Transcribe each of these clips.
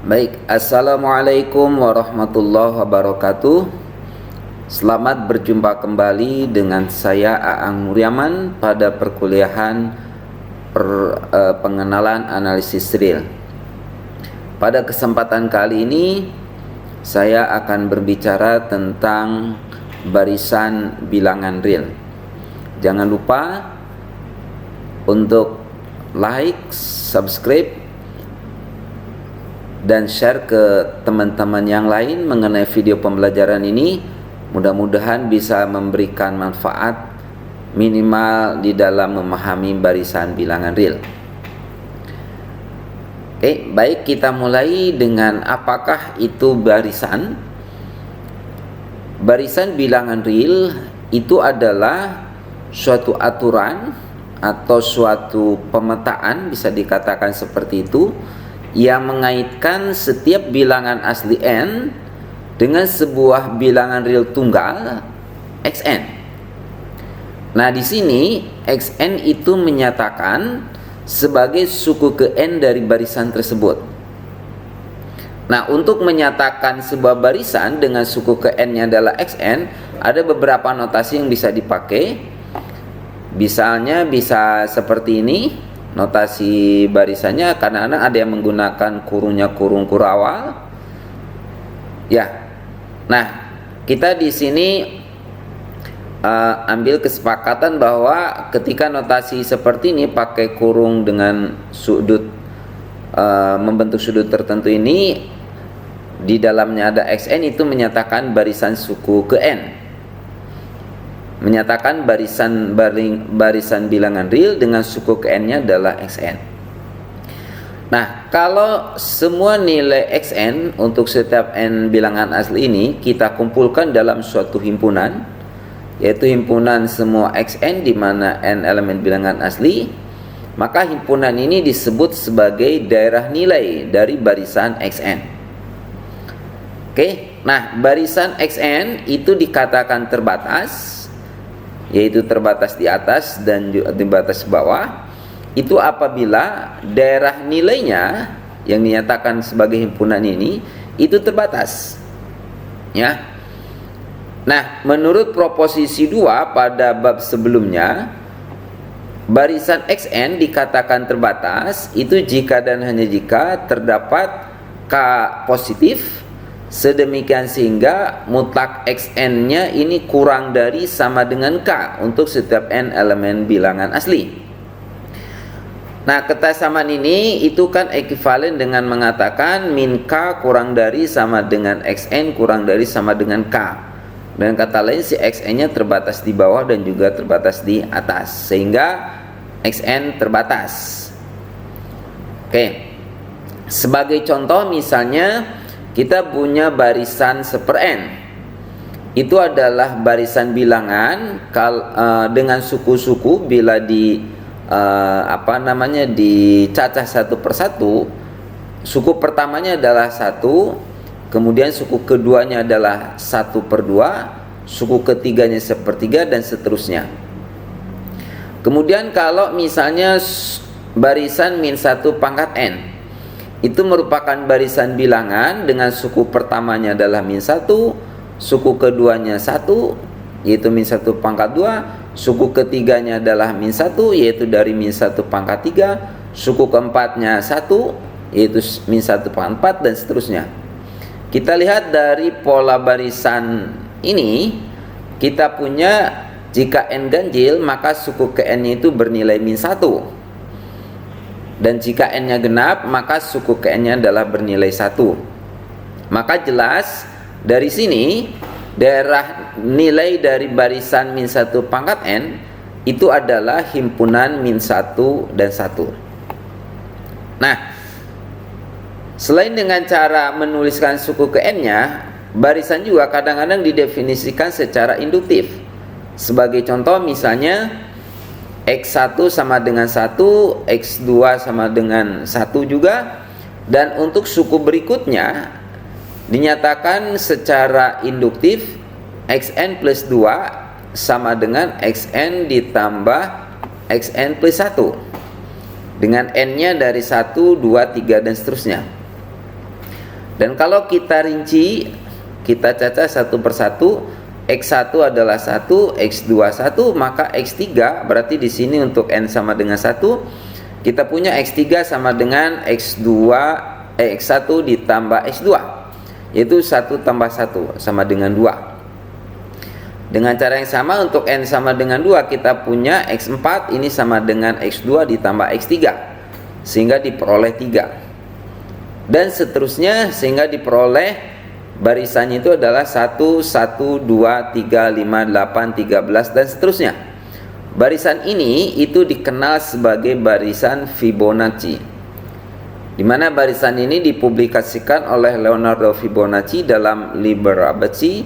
Baik, Assalamualaikum warahmatullahi wabarakatuh. Selamat berjumpa kembali dengan saya Aang Nuryaman pada perkuliahan pengenalan analisis real. Pada kesempatan kali ini saya akan berbicara tentang barisan bilangan real. Jangan lupa untuk like, subscribe, dan share ke teman-teman yang lain mengenai video pembelajaran ini. Mudah-mudahan bisa memberikan manfaat minimal di dalam memahami barisan bilangan real. Oke, baik, kita mulai dengan apakah itu barisan. Barisan bilangan real itu adalah suatu aturan atau suatu pemetaan, bisa dikatakan seperti itu, yang mengaitkan setiap bilangan asli n dengan sebuah bilangan real tunggal xn. Nah, di sini xn itu menyatakan sebagai suku ke n dari barisan tersebut. Nah, untuk menyatakan sebuah barisan dengan suku ke n-nya adalah xn, ada beberapa notasi yang bisa dipakai. Misalnya bisa seperti ini. Notasi barisannya kadang-kadang ada yang menggunakan kurungnya kurung awal. Ya. Nah, kita di sini ambil kesepakatan bahwa ketika notasi seperti ini pakai kurung dengan sudut membentuk sudut tertentu ini, di dalamnya ada xn, itu menyatakan barisan suku ke n. Menyatakan barisan bilangan real dengan suku ke n-nya adalah xn. Nah, kalau semua nilai xn untuk setiap n bilangan asli ini kita kumpulkan dalam suatu himpunan, yaitu himpunan semua xn di mana n elemen bilangan asli, maka himpunan ini disebut sebagai daerah nilai dari barisan xn. Oke, nah barisan xn itu dikatakan terbatas, yaitu terbatas di atas dan juga di batas bawah, itu apabila daerah nilainya yang dinyatakan sebagai himpunan ini itu terbatas, ya. Nah, menurut proposisi 2 pada bab sebelumnya, barisan xn dikatakan terbatas itu jika dan hanya jika terdapat k positif, sedemikian sehingga mutlak xn-nya ini kurang dari sama dengan k untuk setiap n elemen bilangan asli. Nah, kesamaan ini itu kan ekivalen dengan mengatakan min k kurang dari sama dengan xn kurang dari sama dengan k. Dengan kata lain, si xn-nya terbatas di bawah dan juga terbatas di atas, sehingga xn terbatas. Oke. Sebagai contoh misalnya kita punya barisan seper n. Itu adalah barisan bilangan dengan suku-suku bila dicacah satu persatu. Suku pertamanya adalah 1, kemudian suku keduanya adalah 1/2, suku ketiganya 1/3, dan seterusnya. Kemudian kalau misalnya barisan min 1 pangkat n, itu merupakan barisan bilangan dengan suku pertamanya adalah min 1, suku keduanya 1, yaitu min 1 pangkat 2, suku ketiganya adalah min 1, yaitu dari min 1 pangkat 3, suku keempatnya 1, yaitu min 1 pangkat 4, dan seterusnya. Kita lihat dari pola barisan ini, kita punya jika n ganjil maka suku ke n itu bernilai min 1. Dan jika n-nya genap, maka suku ke n-nya adalah bernilai 1. Maka jelas dari sini daerah nilai dari barisan min 1 pangkat n itu adalah himpunan min 1 dan 1. Nah, selain dengan cara menuliskan suku ke n-nya, barisan juga kadang-kadang didefinisikan secara induktif. Sebagai contoh misalnya X1 sama dengan 1, X2 sama dengan 1 juga. Dan untuk suku berikutnya dinyatakan secara induktif Xn plus 2 sama dengan Xn ditambah Xn plus 1. dengan n-nya dari 1, 2, 3 dan seterusnya. Dan kalau kita rinci, kita caca satu persatu, X1 adalah 1, X2 1, maka X3 berarti di sini untuk N sama dengan 1, kita punya X3 sama dengan X1 ditambah X2, yaitu 1 tambah 1 sama dengan 2. Dengan cara yang sama untuk N sama dengan 2, kita punya X4 ini sama dengan X2 ditambah X3, sehingga diperoleh 3. Dan seterusnya sehingga diperoleh barisannya itu adalah 1, 1, 2, 3, 5, 8, 13 dan seterusnya. Barisan ini itu dikenal sebagai barisan Fibonacci, di mana barisan ini dipublikasikan oleh Leonardo Fibonacci dalam Liber Abaci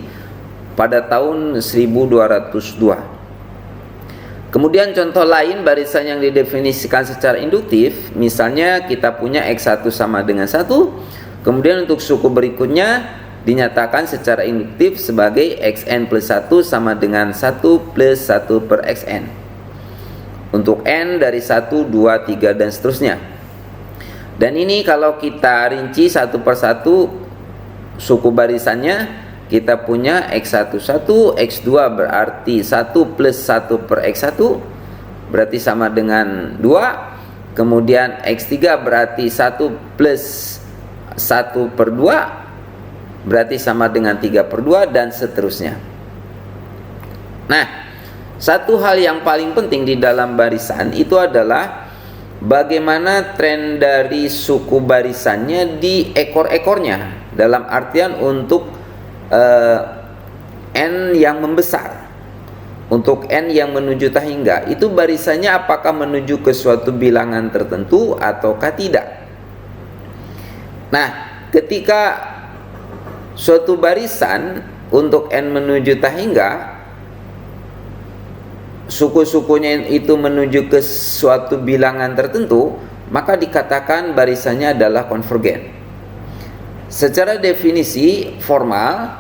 pada tahun 1202. Kemudian contoh lain barisan yang didefinisikan secara induktif, misalnya kita punya X1 sama dengan 1, kemudian untuk suku berikutnya dinyatakan secara induktif sebagai Xn plus 1 sama dengan 1 plus 1 per Xn. Untuk N dari 1, 2, 3 dan seterusnya. Dan ini kalau kita rinci satu persatu suku barisannya, kita punya X1 1, X2 berarti 1 plus 1 per X1 berarti sama dengan 2. Kemudian X3 berarti 1 plus 1 per 2 berarti sama dengan 3 per 2 dan seterusnya. Nah, satu hal yang paling penting di dalam barisan itu adalah bagaimana tren dari suku barisannya di ekor-ekornya, dalam artian untuk N yang membesar. Untuk N yang menuju tahingga, itu barisannya apakah menuju ke suatu bilangan tertentu ataukah tidak. Nah, ketika suatu barisan untuk N menuju tahingga, suku-sukunya itu menuju ke suatu bilangan tertentu, maka dikatakan barisannya adalah konvergen. Secara definisi formal,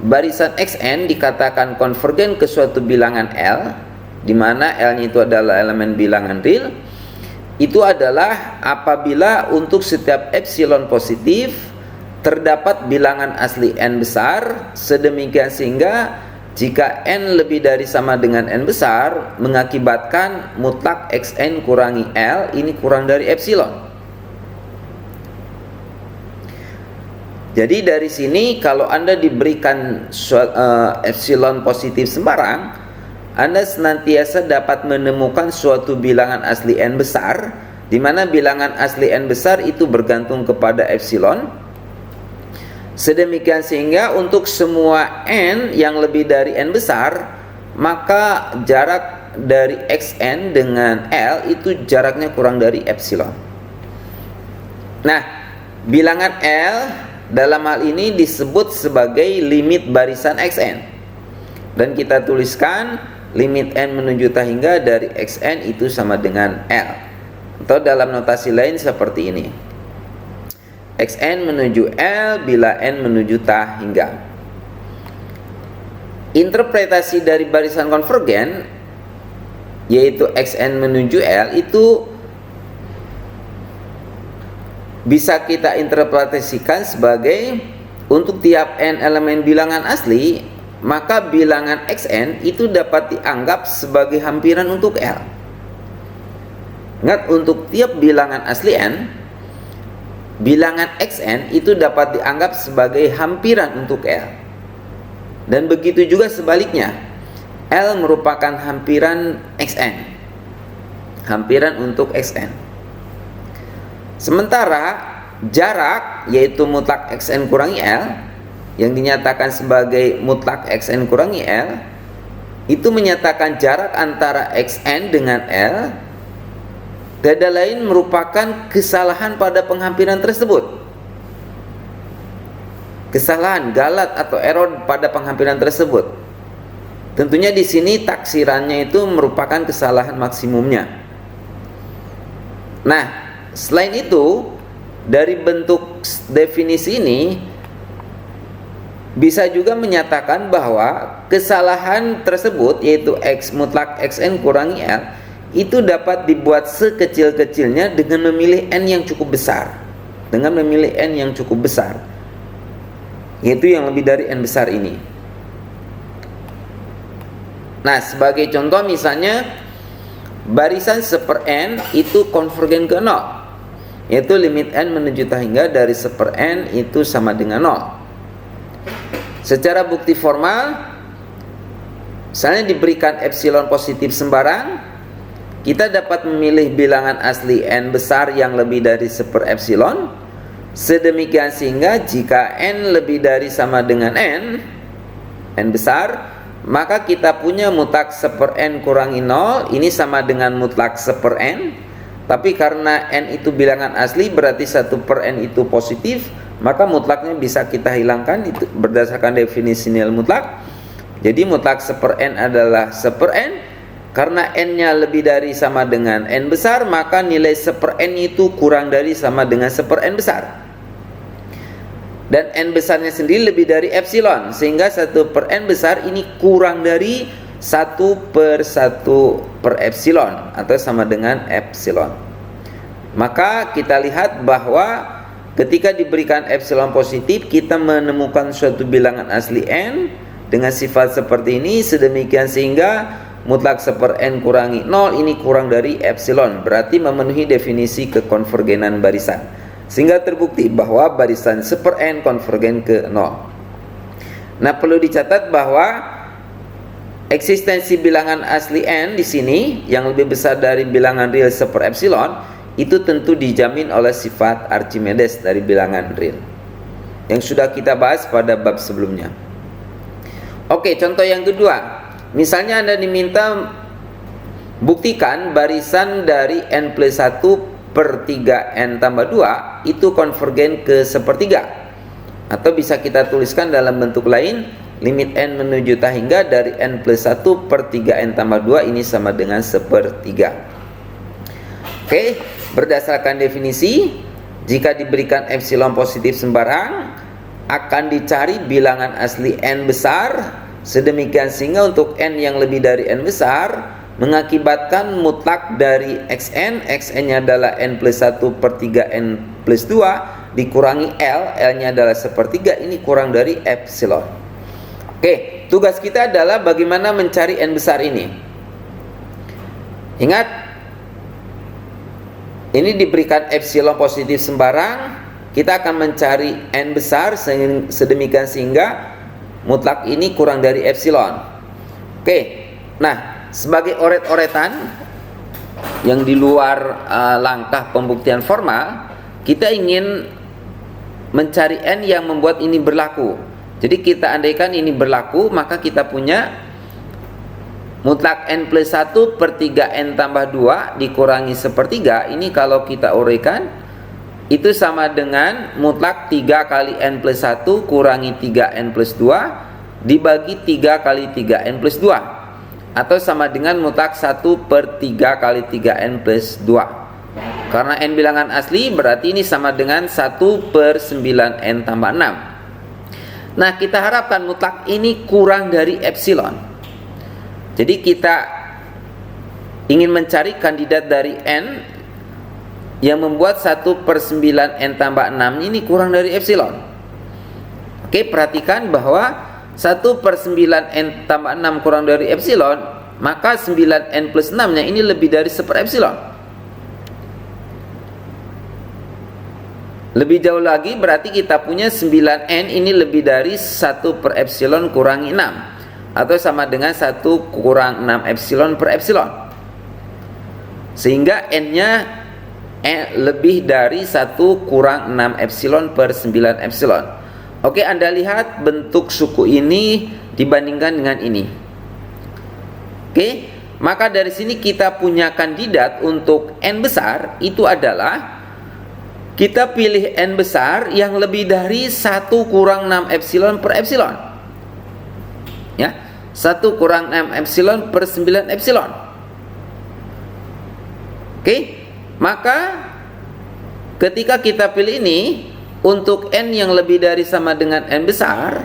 barisan Xn dikatakan konvergen ke suatu bilangan L, di mana L-nya itu adalah elemen bilangan real. Itu adalah apabila untuk setiap epsilon positif terdapat bilangan asli N besar, sedemikian sehingga jika N lebih dari sama dengan N besar, mengakibatkan mutlak Xn kurangi L ini kurang dari epsilon. Jadi dari sini kalau Anda diberikan epsilon positif sembarang, Anda senantiasa dapat menemukan suatu bilangan asli N besar, di mana bilangan asli N besar itu bergantung kepada epsilon. Sedemikian sehingga untuk semua N yang lebih dari N besar, maka jarak dari Xn dengan L itu jaraknya kurang dari epsilon. Nah, bilangan L dalam hal ini disebut sebagai limit barisan Xn. Dan kita tuliskan limit N menuju tahingga dari Xn itu sama dengan L. Atau dalam notasi lain seperti ini. Xn menuju L bila N menuju tahingga. Interpretasi dari barisan konvergen, yaitu Xn menuju L, itu bisa kita interpretasikan sebagai untuk tiap N elemen bilangan asli, maka bilangan Xn itu dapat dianggap sebagai hampiran untuk L. Ingat, untuk tiap bilangan asli N, bilangan Xn itu dapat dianggap sebagai hampiran untuk L. Dan begitu juga sebaliknya, L merupakan hampiran Xn, hampiran untuk Xn. Sementara jarak, yaitu mutlak Xn kurangi L, yang dinyatakan sebagai mutlak Xn kurangi L, itu menyatakan jarak antara Xn dengan L tiada lain merupakan kesalahan pada penghampiran tersebut. Kesalahan, galat atau error pada penghampiran tersebut. Tentunya di sini taksirannya itu merupakan kesalahan maksimumnya. Nah, selain itu, dari bentuk definisi ini bisa juga menyatakan bahwa kesalahan tersebut, yaitu X mutlak Xn kurangi L, itu dapat dibuat sekecil-kecilnya dengan memilih N yang cukup besar. Dengan memilih N yang cukup besar. yaitu yang lebih dari n besar ini. Nah, sebagai contoh misalnya barisan 1/n itu konvergen ke 0, yaitu limit n menuju hingga dari 1/n itu sama dengan 0. Secara bukti formal, misalnya diberikan epsilon positif sembarang, kita dapat memilih bilangan asli n besar yang lebih dari 1/epsilon, sedemikian sehingga jika n lebih dari sama dengan n besar, maka kita punya mutlak 1/n kurangi 0 ini sama dengan mutlak 1/n. Tapi karena n itu bilangan asli, berarti 1/n itu positif, maka mutlaknya bisa kita hilangkan itu berdasarkan definisi nilai mutlak. Jadi mutlak 1/n adalah 1/n. Karena n-nya lebih dari sama dengan n besar, maka nilai 1/n itu kurang dari sama dengan 1/n besar. Dan n besarnya sendiri lebih dari epsilon, sehingga 1/n besar ini kurang dari 1/1/epsilon atau sama dengan epsilon. Maka kita lihat bahwa ketika diberikan epsilon positif, kita menemukan suatu bilangan asli n dengan sifat seperti ini, sedemikian sehingga mutlak 1/n kurangi 0 ini kurang dari epsilon, berarti memenuhi definisi kekonvergenan barisan. Sehingga terbukti bahwa barisan 1/n konvergen ke 0. Nah, perlu dicatat bahwa eksistensi bilangan asli n di sini yang lebih besar dari bilangan real 1/epsilon itu tentu dijamin oleh sifat Archimedes dari bilangan real yang sudah kita bahas pada bab sebelumnya. Oke, contoh yang kedua. Misalnya Anda diminta buktikan barisan dari n plus 1/3n tambah 2 itu konvergen ke 1/3, atau bisa kita tuliskan dalam bentuk lain, limit n menuju hingga dari n plus 1/3n tambah 2 ini sama dengan 1/3. Oke, berdasarkan definisi, jika diberikan epsilon positif sembarang, akan dicari bilangan asli n besar, sedemikian sehingga untuk n yang lebih dari n besar mengakibatkan mutlak dari xn-nya adalah n plus 1/3n plus 2 dikurangi L-nya adalah 1/3, ini kurang dari epsilon. Oke, tugas kita adalah bagaimana mencari n besar ini. Ingat, ini diberikan epsilon positif sembarang, kita akan mencari n besar sedemikian sehingga mutlak ini kurang dari epsilon. Oke, nah sebagai oret-oretan yang di luar langkah pembuktian formal, kita ingin mencari n yang membuat ini berlaku. Jadi kita andaikan ini berlaku, maka kita punya mutlak n plus 1/3n tambah 2 dikurangi 1/3. Ini kalau kita uraikan itu sama dengan mutlak 3 kali n plus 1 kurangi 3n plus 2 dibagi 3 kali 3n plus 2, atau sama dengan mutlak 1/3 kali 3n plus 2. Karena n bilangan asli, berarti ini sama dengan 1/9n tambah 6. Nah, kita harapkan mutlak ini kurang dari epsilon. Jadi kita ingin mencari kandidat dari n yang membuat 1/9n tambah 6 ini kurang dari epsilon. Oke, perhatikan bahwa 1/9n tambah 6 kurang dari epsilon, maka 9n plus 6 nya ini lebih dari 1/epsilon. Lebih jauh lagi, berarti kita punya 9n ini lebih dari 1/epsilon kurangi 6, atau sama dengan 1 kurang 6 epsilon per epsilon. Sehingga n nya lebih dari 1 kurang 6 epsilon per 9 epsilon. Oke, Anda lihat bentuk suku ini dibandingkan dengan ini. Oke, maka dari sini kita punya kandidat untuk n besar, itu adalah kita pilih n besar yang lebih dari 1 kurang 6 epsilon per epsilon. Ya, 1 kurang 6 epsilon per 9 epsilon. Oke, maka ketika kita pilih ini, untuk n yang lebih dari sama dengan n besar,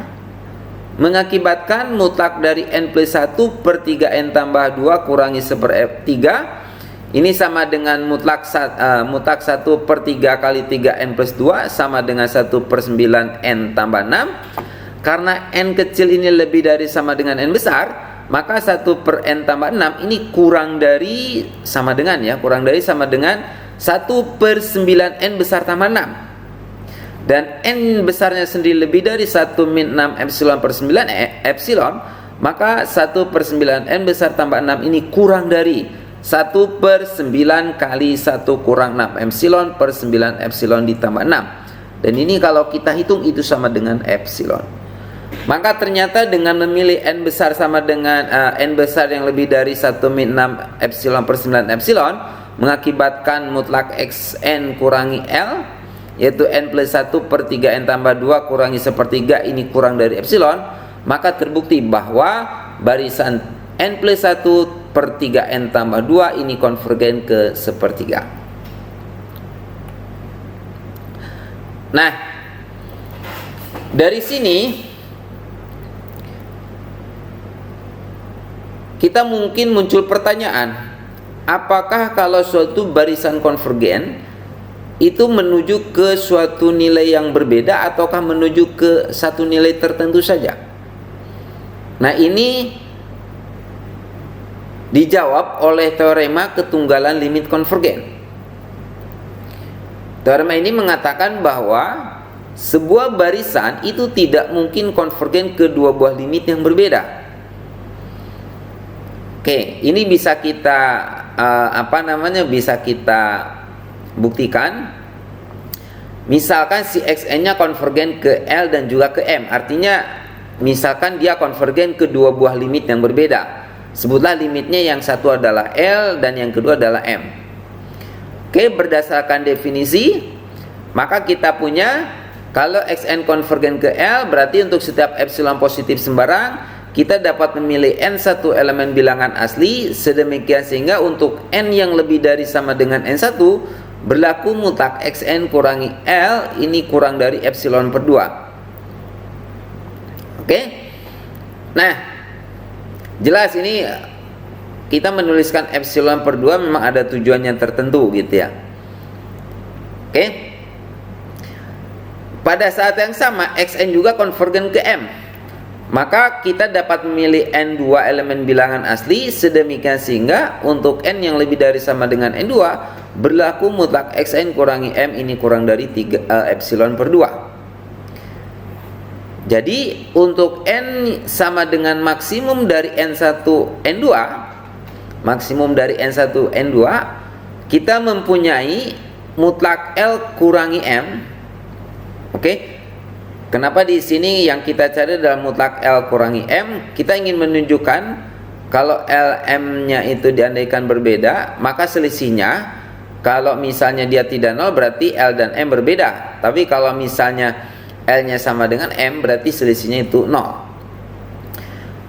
mengakibatkan mutlak dari n plus 1/3n tambah 2 kurangi 1/3 Ini sama dengan mutlak 1/3 kali 3n plus 2 sama dengan 1/9n tambah 6. Karena n kecil ini lebih dari sama dengan n besar, maka 1/n tambah 6 ini kurang dari sama dengan sama dengan 1/9n besar tambah 6. Dan n besarnya sendiri lebih dari 1 min 6 epsilon per 9 epsilon, maka 1/9n besar tambah 6 ini kurang dari 1/9 kali 1 kurang 6 epsilon per 9 epsilon ditambah 6. Dan ini kalau kita hitung itu sama dengan epsilon. Maka ternyata dengan memilih n besar sama dengan n besar yang lebih dari 1 min 6 epsilon per 9 epsilon mengakibatkan mutlak xn kurangi L, yaitu n plus 1/3n tambah 2 kurangi 1/3 ini kurang dari epsilon. Maka terbukti bahwa barisan n plus 1/3n tambah 2 ini konvergen ke 1/3. Nah, dari sini kita mungkin muncul pertanyaan, apakah kalau suatu barisan konvergen itu menuju ke suatu nilai yang berbeda ataukah menuju ke satu nilai tertentu saja? Nah, ini dijawab oleh teorema ketunggalan limit konvergen. Teorema ini mengatakan bahwa sebuah barisan itu tidak mungkin konvergen ke dua buah limit yang berbeda. Oke, ini bisa kita bisa kita buktikan. Misalkan si xn-nya konvergen ke L dan juga ke M. Artinya misalkan dia konvergen ke dua buah limit yang berbeda. Sebutlah limitnya, yang satu adalah L dan yang kedua adalah M. Oke, berdasarkan definisi, maka kita punya kalau xn konvergen ke L, berarti untuk setiap epsilon positif sembarang kita dapat memilih n satu elemen bilangan asli, sedemikian sehingga untuk n yang lebih dari sama dengan n1 berlaku mutlak xn kurangi L ini kurang dari epsilon per 2. Oke. Nah, jelas ini kita menuliskan epsilon per 2 memang ada tujuannya tertentu gitu ya. Oke. Pada saat yang sama xn juga konvergen ke M. Maka kita dapat memilih n2 elemen bilangan asli, sedemikian sehingga untuk n yang lebih dari sama dengan n2 berlaku mutlak xn kurangi M ini kurang dari 3 epsilon per 2. Jadi untuk n sama dengan maksimum dari n1 n2, maksimum dari n1 n2, kita mempunyai mutlak L kurangi M. Oke. Kenapa di sini yang kita cari adalah mutlak L kurangi M? Kita ingin menunjukkan kalau Lm-nya itu diandaikan berbeda, maka selisihnya kalau misalnya dia tidak nol berarti L dan M berbeda. Tapi kalau misalnya L-nya sama dengan M berarti selisihnya itu nol.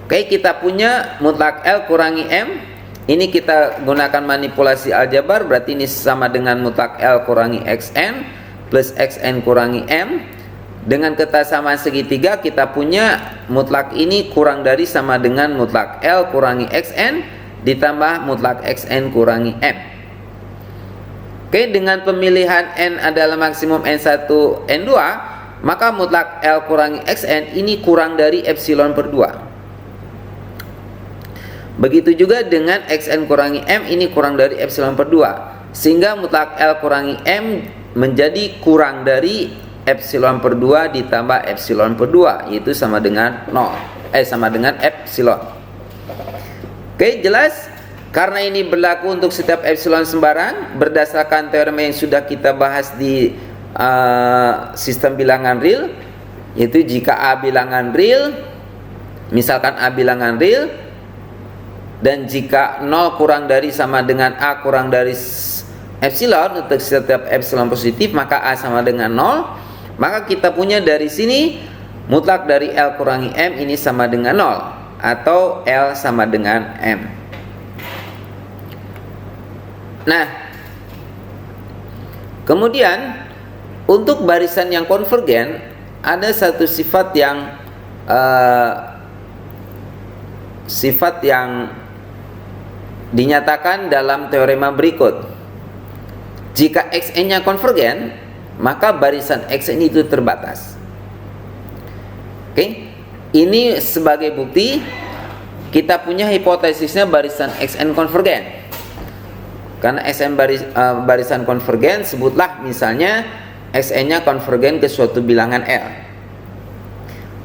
Oke, kita punya mutlak L kurangi M. Ini kita gunakan manipulasi aljabar, berarti ini sama dengan mutlak L kurangi Xn plus Xn kurangi M. Dengan kesamaan segitiga kita punya mutlak ini kurang dari sama dengan mutlak L kurangi Xn ditambah mutlak Xn kurangi M. Oke, dengan pemilihan N adalah maksimum N1 N2, maka mutlak L kurangi Xn ini kurang dari epsilon per 2. Begitu juga dengan Xn kurangi M ini kurang dari epsilon per 2, sehingga mutlak L kurangi M menjadi kurang dari epsilon per 2 ditambah epsilon per 2, yaitu sama dengan 0. Sama dengan epsilon. Oke, jelas? Karena ini berlaku untuk setiap epsilon sembarang berdasarkan teorema yang sudah kita bahas di sistem bilangan real, yaitu jika A bilangan real, misalkan A bilangan real, dan jika 0 kurang dari sama dengan A kurang dari epsilon untuk setiap epsilon positif, maka A sama dengan 0. Maka kita punya dari sini mutlak dari L kurangi M ini sama dengan 0 atau L sama dengan M. Nah, kemudian untuk barisan yang konvergen ada satu sifat yang dinyatakan dalam teorema berikut. Jika Xn-nya konvergen, maka barisan Xn itu terbatas. Oke, ini sebagai bukti kita punya hipotesisnya barisan Xn konvergen. Karena Xn barisan konvergen, sebutlah misalnya Xn-nya konvergen ke suatu bilangan L.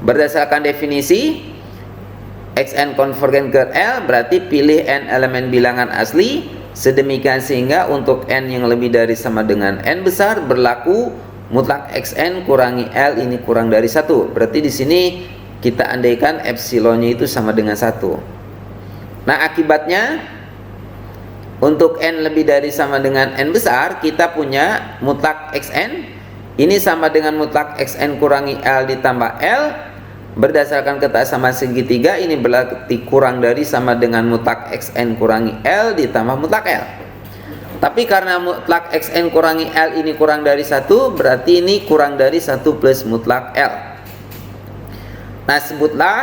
Berdasarkan definisi, Xn konvergen ke L berarti pilih n elemen bilangan asli, sedemikian sehingga untuk n yang lebih dari sama dengan n besar berlaku mutlak Xn kurangi L ini kurang dari 1. Berarti di sini kita andaikan epsilonnya itu sama dengan 1. Nah, akibatnya untuk n lebih dari sama dengan n besar, kita punya mutlak Xn ini sama dengan mutlak Xn kurangi L ditambah L. Berdasarkan kesamaan segitiga, ini berarti kurang dari sama dengan mutlak Xn kurangi L ditambah mutlak L. Tapi karena mutlak Xn kurangi L ini kurang dari 1, berarti ini kurang dari 1 plus mutlak L. Nah, sebutlah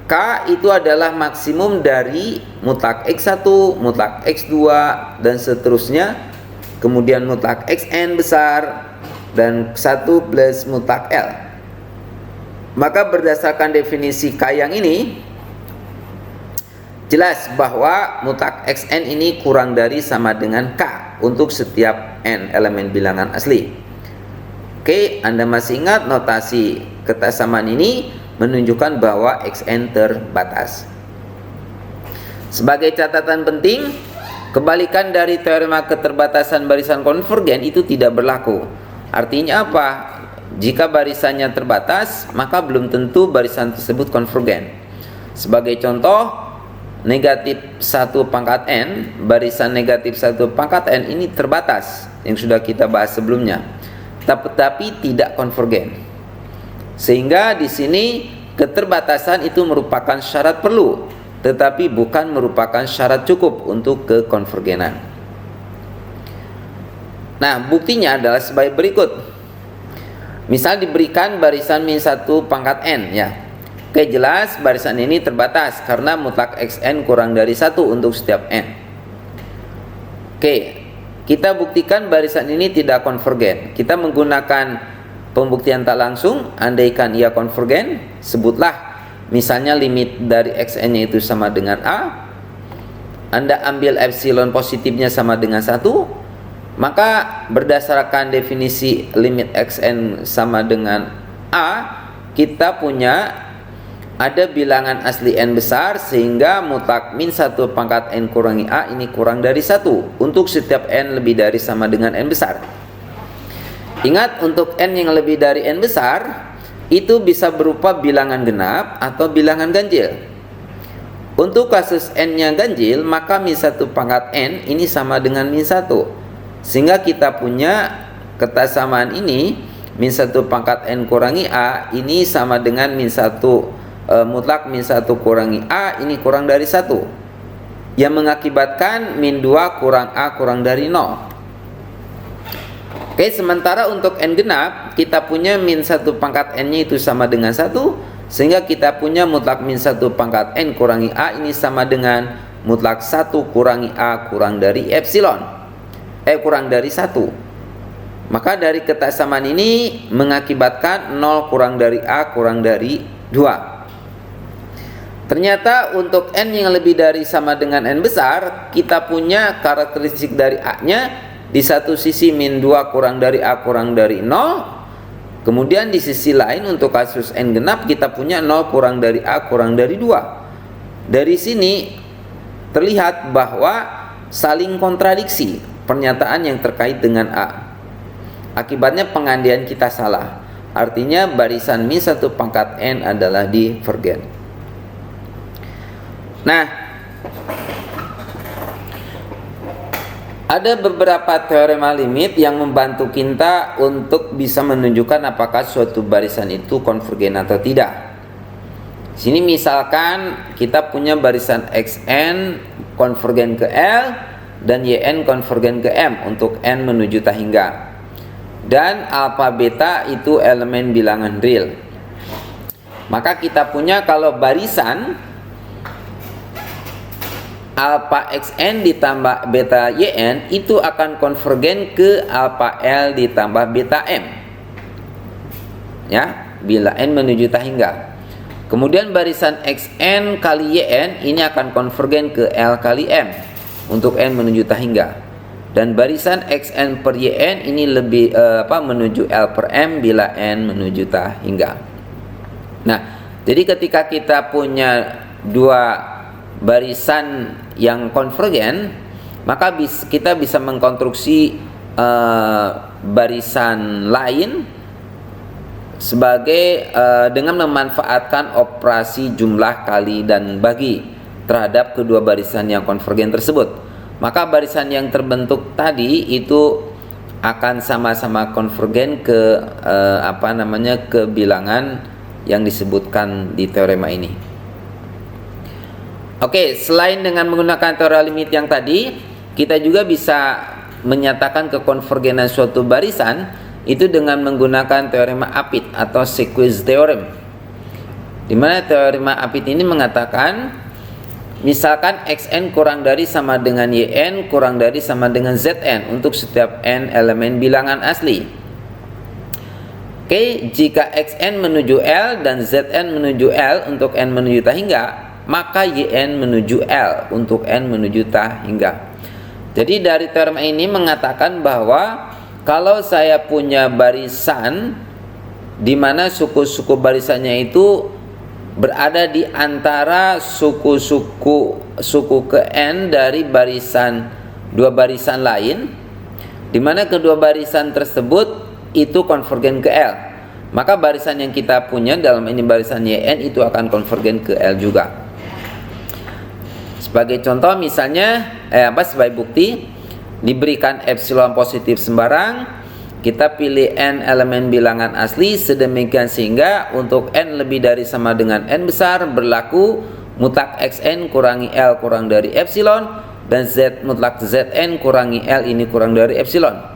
K itu adalah maksimum dari mutlak X1, mutlak X2, dan seterusnya. Kemudian mutlak Xn besar dan 1 plus mutlak L. Maka berdasarkan definisi K yang ini, jelas bahwa mutlak Xn ini kurang dari sama dengan K untuk setiap n elemen bilangan asli. Oke, Anda masih ingat notasi kesamaan ini menunjukkan bahwa Xn terbatas. Sebagai catatan penting, kebalikan dari teorema keterbatasan barisan konvergen itu tidak berlaku. Artinya apa? Jika barisannya terbatas, maka belum tentu barisan tersebut konvergen. Sebagai contoh, negatif 1 pangkat n, barisan negatif 1 pangkat n ini terbatas yang sudah kita bahas sebelumnya, tetapi tidak konvergen. Sehingga di sini keterbatasan itu merupakan syarat perlu, tetapi bukan merupakan syarat cukup untuk kekonvergenan. Nah, buktinya adalah sebagai berikut. Misal diberikan barisan min 1 pangkat n, ya. Oke, jelas barisan ini terbatas karena mutlak Xn kurang dari 1 untuk setiap n. Oke, kita buktikan barisan ini tidak konvergen. Kita menggunakan pembuktian tak langsung. Andaikan ia konvergen, sebutlah misalnya limit dari Xn-nya itu sama dengan A. Anda ambil epsilon positifnya sama dengan 1. Maka berdasarkan definisi limit Xn sama dengan A, kita punya ada bilangan asli n besar, sehingga mutlak min 1 pangkat n kurangi A ini kurang dari 1 untuk setiap n lebih dari sama dengan n besar. Ingat, untuk n yang lebih dari n besar itu bisa berupa bilangan genap atau bilangan ganjil. Untuk kasus n-nya ganjil, maka min 1 pangkat n ini sama dengan min 1. Sehingga kita punya kesamaan ini, min 1 pangkat n kurangi A ini sama dengan min 1 mutlak min 1 kurangi A ini kurang dari 1, yang mengakibatkan min 2 kurang A kurang dari 0. Oke, sementara untuk n genap kita punya min 1 pangkat n-nya itu sama dengan 1, sehingga kita punya mutlak min 1 pangkat n kurangi A ini sama dengan mutlak 1 kurangi A kurang dari epsilon. Kurang dari 1. Maka dari kesamaan ini mengakibatkan 0 kurang dari A kurang dari 2. Ternyata untuk n yang lebih dari sama dengan n besar, kita punya karakteristik dari A-nya di satu sisi min 2 kurang dari A kurang dari 0. Kemudian di sisi lain untuk kasus n genap kita punya 0 kurang dari A kurang dari 2. Dari sini terlihat bahwa saling kontradiksi pernyataan yang terkait dengan A. Akibatnya pengandian kita salah. Artinya barisan min 1 pangkat n adalah divergen. Nah, ada beberapa teorema limit yang membantu kita untuk bisa menunjukkan apakah suatu barisan itu konvergen atau tidak. Sini misalkan kita punya barisan Xn konvergen ke L dan Yn konvergen ke M untuk n menuju tak hingga, dan alpha beta itu elemen bilangan real. Maka kita punya kalau barisan alpha xn ditambah beta yn itu akan konvergen ke alpha L ditambah beta M. Ya, bila n menuju tak hingga. Kemudian barisan xn kali yn ini akan konvergen ke L kali M untuk n menuju tak hingga. Dan barisan xn per yn ini lebih menuju L per M bila n menuju tak hingga. Nah, jadi ketika kita punya dua barisan yang konvergen, maka kita bisa mengkonstruksi barisan lain sebagai dengan memanfaatkan operasi jumlah kali dan bagi terhadap kedua barisan yang konvergen tersebut. Maka barisan yang terbentuk tadi itu akan sama-sama konvergen ke ke bilangan yang disebutkan di teorema ini. Oke, selain dengan menggunakan teori limit yang tadi, kita juga bisa menyatakan kekonvergenan suatu barisan itu dengan menggunakan teorema Apit atau sequence theorem. Di mana teorema Apit ini mengatakan misalkan xn kurang dari sama dengan yn kurang dari sama dengan zn untuk setiap n elemen bilangan asli. Oke, jika xn menuju L dan zn menuju L untuk n menuju tak hingga, maka yn menuju L untuk n menuju tak hingga. Jadi dari teorema ini mengatakan bahwa kalau saya punya barisan di mana suku-suku barisannya itu berada di antara suku ke n dari dua barisan lain, di mana kedua barisan tersebut itu konvergen ke L, maka barisan yang kita punya dalam ini barisan yn itu akan konvergen ke L juga. Sebagai contoh misalnya sebagai bukti, diberikan epsilon positif sembarang, kita pilih n elemen bilangan asli sedemikian sehingga untuk n lebih dari sama dengan n besar berlaku mutlak xn kurangi L kurang dari epsilon dan z mutlak zn kurangi L ini kurang dari epsilon.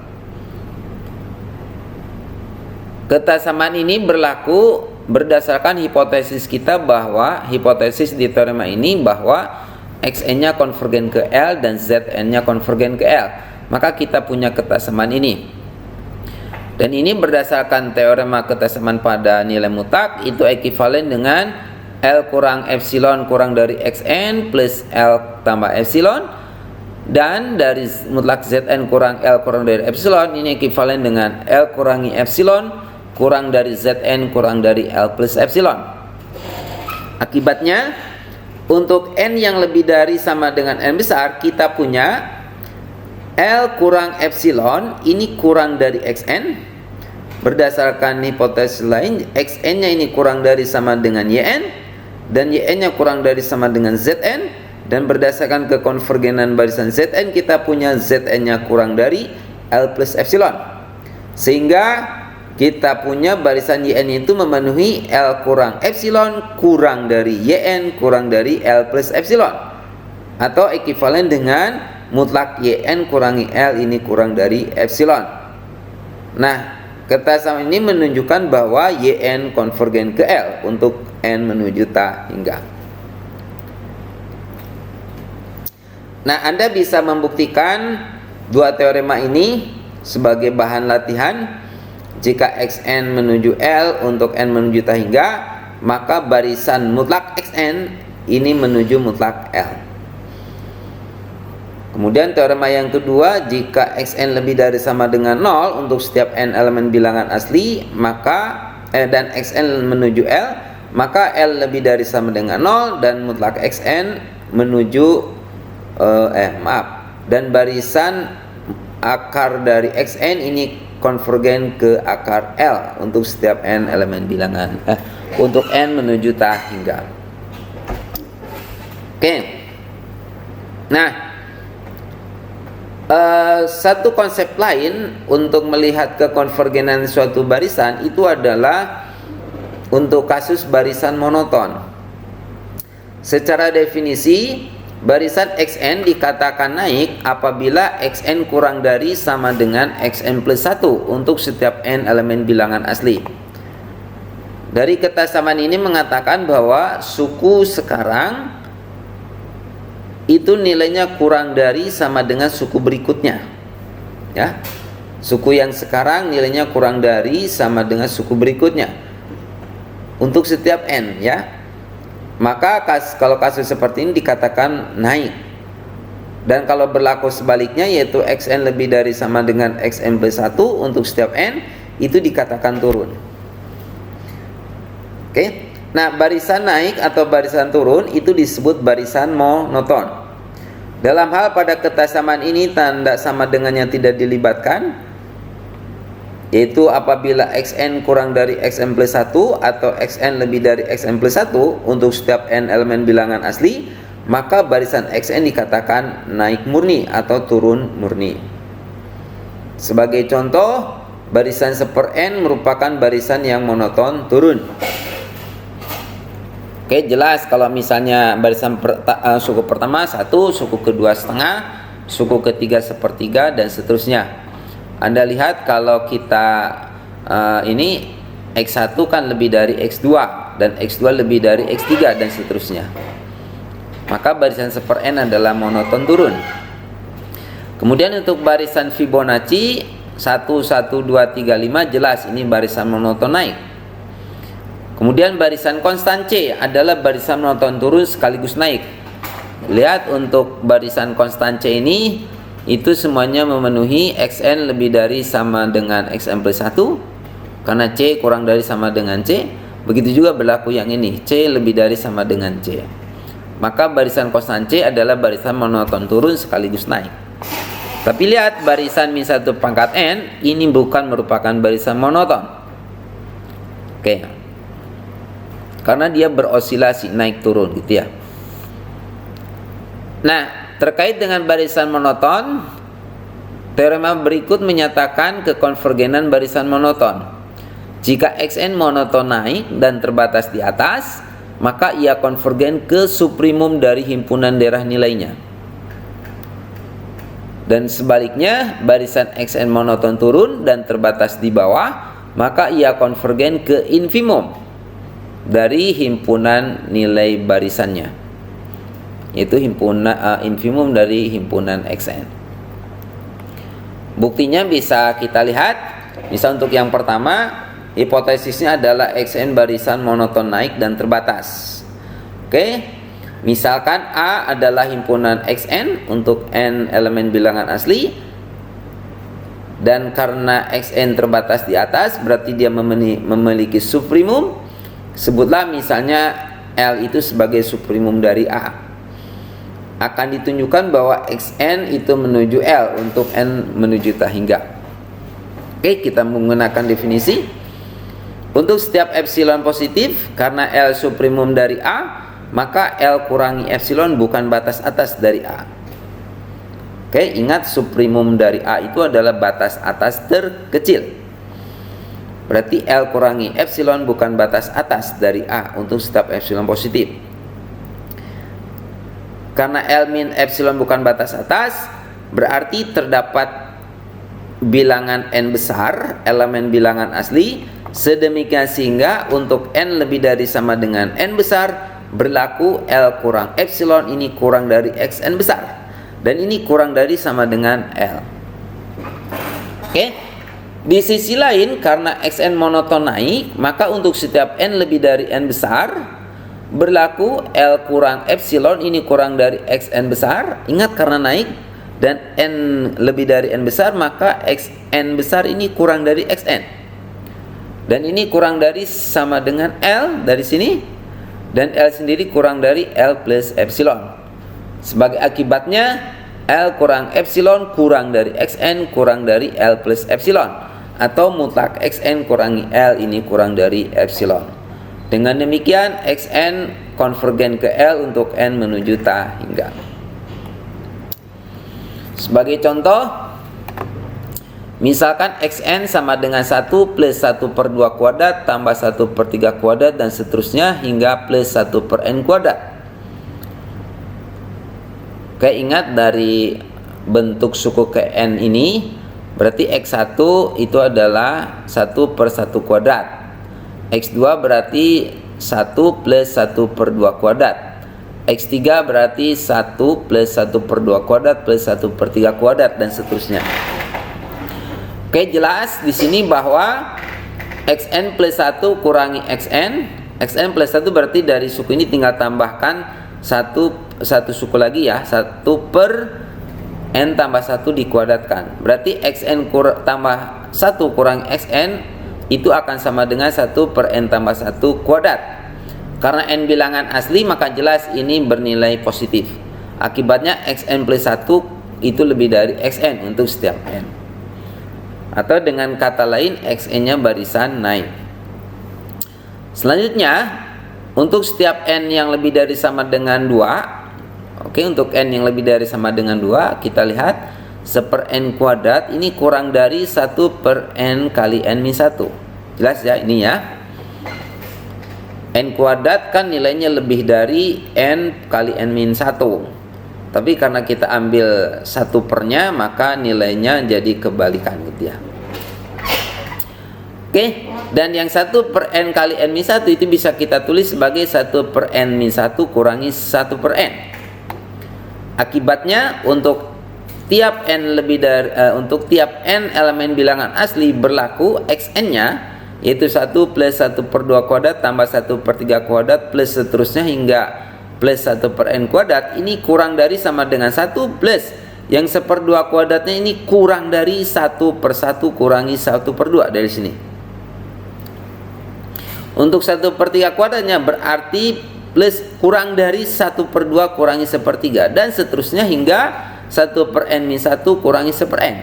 Kesamaan ini berlaku berdasarkan hipotesis kita bahwa hipotesis di teorema ini bahwa xn-nya konvergen ke L dan zn-nya konvergen ke L. Maka kita punya kesamaan ini. Dan ini berdasarkan teorema kesamaan pada nilai mutlak itu ekivalen dengan L kurang epsilon kurang dari xn plus L tambah epsilon, dan dari mutlak zn kurang L kurang dari epsilon ini ekivalen dengan L kurangi epsilon kurang dari zn kurang dari L plus epsilon. Akibatnya untuk n yang lebih dari sama dengan n besar, kita punya L kurang epsilon ini kurang dari xn. Berdasarkan hipotesis lain, xn-nya ini kurang dari sama dengan yn dan yn-nya kurang dari sama dengan zn, dan berdasarkan kekonvergenan barisan zn kita punya zn-nya kurang dari L plus epsilon. Sehingga kita punya barisan yn itu memenuhi L kurang epsilon kurang dari yn kurang dari L plus epsilon, atau ekivalen dengan mutlak yn kurangi L ini kurang dari epsilon. Nah, kesamaan ini menunjukkan bahwa yn konvergen ke L untuk n menuju tak hingga. Nah, Anda bisa membuktikan dua teorema ini sebagai bahan latihan. Jika xn menuju L untuk n menuju tak hingga, maka barisan mutlak xn ini menuju mutlak L. Kemudian teorema yang kedua, jika xn lebih dari sama dengan 0 untuk setiap n elemen bilangan asli, maka dan xn menuju L, maka L lebih dari sama dengan 0 dan mutlak xn menuju dan barisan akar dari xn ini konvergen ke akar L untuk setiap n elemen bilangan untuk n menuju tak hingga. Oke. Nah, satu konsep lain untuk melihat kekonvergenan suatu barisan itu adalah untuk kasus barisan monoton. Secara definisi, barisan xn dikatakan naik apabila xn kurang dari sama dengan xn plus 1 untuk setiap n elemen bilangan asli. Dari kesamaan ini mengatakan bahwa suku sekarang itu nilainya kurang dari sama dengan suku berikutnya. Ya. Suku yang sekarang nilainya kurang dari sama dengan suku berikutnya. Untuk setiap n, ya. Maka kalau kasus seperti ini dikatakan naik. Dan kalau berlaku sebaliknya, yaitu xn lebih dari sama dengan xn plus 1 untuk setiap n, itu dikatakan turun. Oke. Nah, barisan naik atau barisan turun itu disebut barisan monoton. Dalam hal pada kesamaan ini tanda sama dengannya tidak dilibatkan, yaitu apabila xn kurang dari xn plus 1 atau xn lebih dari xn plus 1 untuk setiap n elemen bilangan asli, maka barisan xn dikatakan naik murni atau turun murni. Sebagai contoh, barisan 1/n merupakan barisan yang monoton turun. Oke, jelas kalau misalnya barisan suku pertama 1, suku kedua setengah, suku ketiga 1/3 dan seterusnya. Anda lihat kalau kita ini X1 kan lebih dari X2 dan X2 lebih dari X3 dan seterusnya. Maka barisan 1/n adalah monoton turun. Kemudian untuk barisan Fibonacci 1, 1, 2, 3, 5 jelas ini barisan monoton naik. Kemudian barisan konstan C adalah barisan monoton turun sekaligus naik. Lihat untuk barisan konstan C ini itu semuanya memenuhi xn lebih dari sama dengan xn plus 1 karena C kurang dari sama dengan C. Begitu juga berlaku yang ini, C lebih dari sama dengan C. Maka barisan konstan C adalah barisan monoton turun sekaligus naik. Tapi lihat barisan min 1 pangkat n ini bukan merupakan barisan monoton. Oke. Karena dia berosilasi naik turun gitu ya. Nah, terkait dengan barisan monoton, teorema berikut menyatakan kekonvergenan barisan monoton. Jika xn monoton naik dan terbatas di atas, maka ia konvergen ke suprimum dari himpunan daerah nilainya. Dan sebaliknya, barisan xn monoton turun dan terbatas di bawah, maka ia konvergen ke infimum dari himpunan nilai barisannya, yaitu infimum dari himpunan xn. Buktinya bisa kita lihat. Misal untuk yang pertama, hipotesisnya adalah xn barisan monoton naik dan terbatas. Oke, misalkan A adalah himpunan xn untuk n elemen bilangan asli, dan karena xn terbatas di atas berarti dia memiliki suprimum. Sebutlah misalnya L itu sebagai suprimum dari A. Akan ditunjukkan bahwa xn itu menuju L untuk n menuju tak hingga. Oke, kita menggunakan definisi. Untuk setiap epsilon positif, karena L suprimum dari A, maka L kurangi epsilon bukan batas atas dari A. Oke, ingat suprimum dari A itu adalah batas atas terkecil. Berarti L kurangi epsilon bukan batas atas dari A untuk setiap epsilon positif. Karena L min epsilon bukan batas atas, berarti terdapat bilangan n besar, elemen bilangan asli, sedemikian sehingga untuk n lebih dari sama dengan n besar, berlaku L kurang epsilon ini kurang dari xn besar. Dan ini kurang dari sama dengan L. Oke. Di sisi lain, karena xn monoton naik, maka untuk setiap n lebih dari n besar, berlaku L kurang epsilon ini kurang dari xn besar. Ingat karena naik dan n lebih dari n besar, maka xn besar ini kurang dari xn. Dan ini kurang dari sama dengan L dari sini, dan L sendiri kurang dari L plus epsilon. Sebagai akibatnya, L kurang epsilon kurang dari xn kurang dari L plus epsilon. Atau mutlak xn kurangi L ini kurang dari epsilon. Dengan demikian xn konvergen ke L untuk n menuju tak hingga. Sebagai contoh, misalkan xn sama dengan 1 plus 1/2 kuadrat tambah 1/3 kuadrat dan seterusnya hingga plus 1/n kuadrat. Oke, ingat dari bentuk suku ke n ini, berarti X1 itu adalah 1/1 kuadrat. X2 berarti 1 plus 1/2 kuadrat. X3 berarti 1 plus 1 per 2 kuadrat plus 1 per 3 kuadrat dan seterusnya. Oke, jelas di sini bahwa xn plus 1 kurangi xn plus 1 berarti dari suku ini tinggal tambahkan satu suku lagi ya, 1 per n tambah 1 dikuadratkan. Berarti xn tambah 1 kurang xn itu akan sama dengan 1 per n tambah 1 kuadrat. Karena n bilangan asli maka jelas ini bernilai positif. Akibatnya xn plus 1 itu lebih dari xn untuk setiap n. Atau dengan kata lain xn-nya barisan naik. Selanjutnya untuk setiap n yang lebih dari sama dengan 2. Oke, untuk n yang lebih dari sama dengan 2 kita lihat 1 per n kuadrat ini kurang dari 1 per n kali n min 1. Jelas ya ini ya. N kuadrat kan nilainya lebih dari n kali n min 1. Tapi karena kita ambil 1 pernya maka nilainya jadi kebalikan gitu ya. Oke, dan yang 1 per n kali n min 1 itu bisa kita tulis sebagai 1 per n min 1 kurangi 1 per n. Akibatnya untuk tiap n lebih dari untuk tiap n elemen bilangan asli berlaku xn-nya yaitu 1 plus 1 per 2 kuadrat tambah 1 per 3 kuadrat plus seterusnya hingga plus 1 per n kuadrat ini kurang dari sama dengan 1 plus yang 1 per 2 kuadratnya ini kurang dari 1 per 1 kurangi 1 per 2 dari sini. Untuk 1 per 3 kuadratnya berarti plus kurang dari 1 per 2 kurangi 1 per 3 dan seterusnya hingga 1 per n min 1 kurangi 1 per n.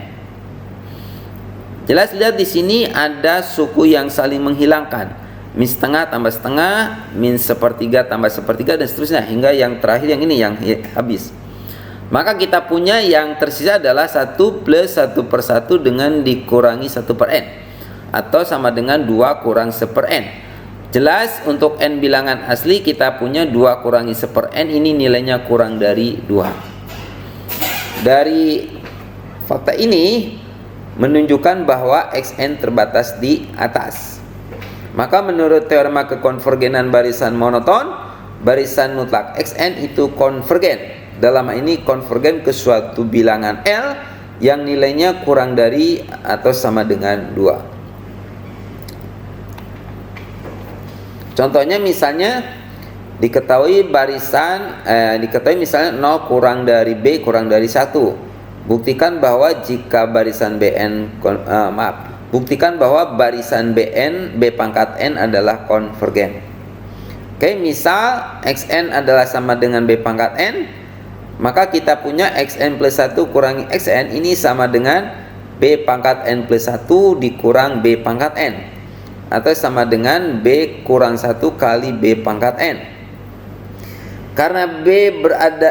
Jelas lihat di sini ada suku yang saling menghilangkan. Min setengah tambah setengah, min 1/3 tambah 1/3 dan seterusnya hingga yang terakhir yang ini yang habis. Maka kita punya yang tersisa adalah 1 plus 1 per 1 dengan dikurangi 1 per n atau sama dengan 2 kurang 1 per n. Jelas untuk n bilangan asli kita punya 2 kurangi 1 per n ini nilainya kurang dari 2. Dari fakta ini menunjukkan bahwa xn terbatas di atas. Maka menurut teorema kekonvergenan barisan monoton, barisan mutlak xn itu konvergen. Dalam ini konvergen ke suatu bilangan L yang nilainya kurang dari atau sama dengan 2. Contohnya misalnya diketahui misalnya 0 kurang dari B kurang dari 1. Buktikan bahwa barisan Bn B pangkat n adalah konvergen. Oke, misal xn adalah sama dengan B pangkat n, maka kita punya xn plus 1 kurangi xn ini sama dengan B pangkat n plus 1 dikurang B pangkat n atau sama dengan B kurang 1 kali B pangkat n. Karena B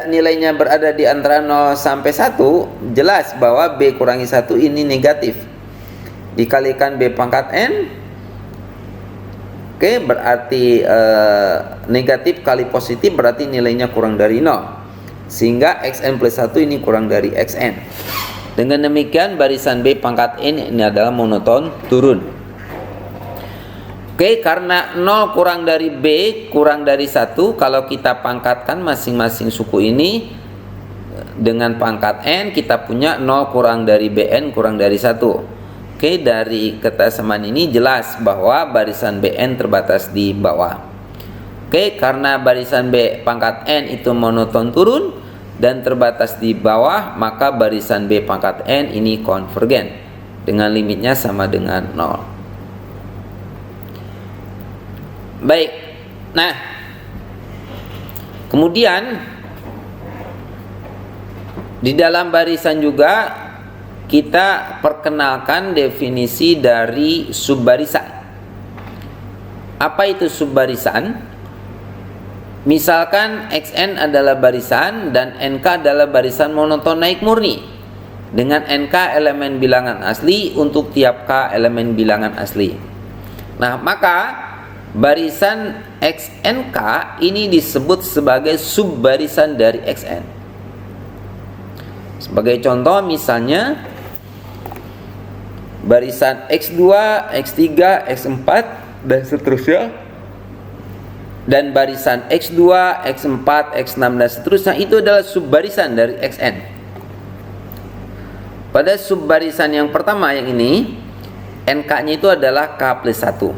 nilainya berada di antara 0 sampai 1, jelas bahwa B kurangi 1 ini negatif. Dikalikan B pangkat n, oke, berarti negatif kali positif berarti nilainya kurang dari 0. Sehingga xn plus 1 ini kurang dari xn. Dengan demikian barisan B pangkat n ini adalah monoton turun. Oke, karena 0 kurang dari B kurang dari 1, kalau kita pangkatkan masing-masing suku ini dengan pangkat n, kita punya 0 kurang dari Bn kurang dari 1. Oke, dari kesamaan ini jelas bahwa barisan Bn terbatas di bawah. Oke, karena barisan B pangkat n itu monoton turun dan terbatas di bawah, maka barisan B pangkat n ini konvergen dengan limitnya sama dengan 0. Baik, nah kemudian di dalam barisan juga kita perkenalkan definisi dari subbarisan. Apa itu subbarisan? Misalkan xn adalah barisan dan nk adalah barisan monoton naik murni dengan nk elemen bilangan asli untuk tiap k elemen bilangan asli. Nah, maka barisan xnk ini disebut sebagai subbarisan dari xn. Sebagai contoh misalnya barisan x2, x3, x4 dan seterusnya dan barisan X2, X4, X6 dan seterusnya itu adalah subbarisan dari Xn. Pada subbarisan yang pertama yang ini, NK-nya itu adalah K plus 1.